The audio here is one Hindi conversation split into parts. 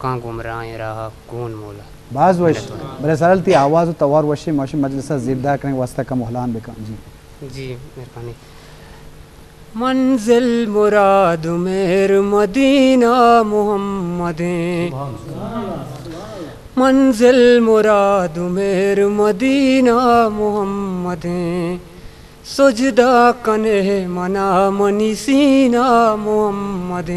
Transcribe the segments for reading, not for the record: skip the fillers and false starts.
कहाँ गुमराह रहा कौन मौला बाज वश बड़े सरल थी आवाज़ तवार वशी मशी मजलिस ज़िरदार करने वास्ता का मोहलान बेका जी जी मेहरबानी। मंजिल मुराद मेर मदीना मोहम्मद, मंजिल मुराद मेर मदीना मोहम्मद, सुजदा कने मना मनी सीना मोहम्मद।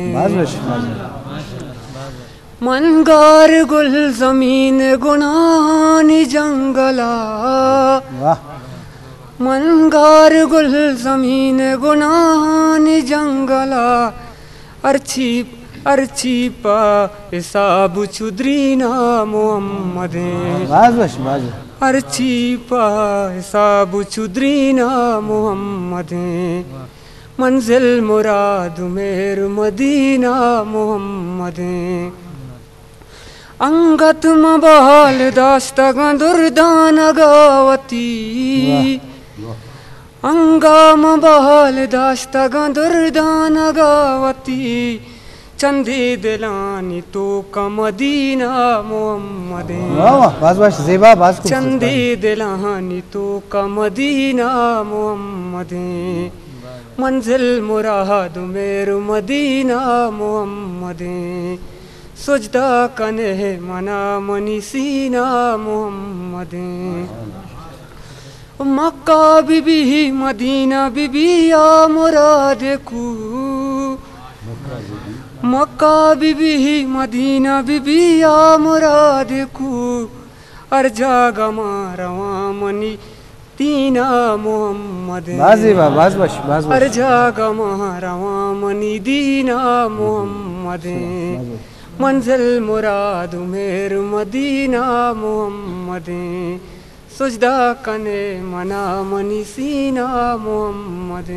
मनगार गुल जमीन गुनानी जंगला, मनगार गुल जमीन गुनानी जंगला, अर्ची अर्ची पा हिसाब चुदरीना मोहम्मद, अर्ची पा हिसाब चुदरीना मोहम्मद। मंजिल मुराद मेर मदीना मोहम्मद, अंगत मबाल दास्ता दुर्दान गावती, अंगा मबाल दास्ता दुर्दान गावती, चंदे दिलानी तो का मदीना मोहम्मद, चंदे दिलानी तो का मदीना मोहम्मद। मंजिल मुराद मेर मदीना मोहम्मद, सुजदा कने मना मनी सीना मोहम्मद। मक्का बीबी मदीना बीबी या मुराद कू, मक्का बीबी मदीना बीबी या मुराद कू, अर्जा गमा रवा मनी दीना मोहम्मद, अर्जा गमा रवा मनी दीना मोहम्मद। मंजिल मुराद मेर मदीना मोहम्मद, सुजदा कने मना मनी सीना मोहम्मद।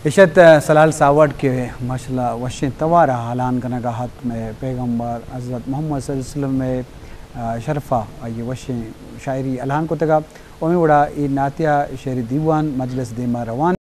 इशत सलाल सावड के माशाल्लाह वशी तवारा हालान कना का हाथ में पैगम्बर हज़रत मोहम्मद सल्लल्लाहु अलैहि वसल्लम में शरफ़ा ये वशी शायरी अलान को तगा ओमी बड़ा ये नातिया शेरी दीवान मजलिस देमा रवान।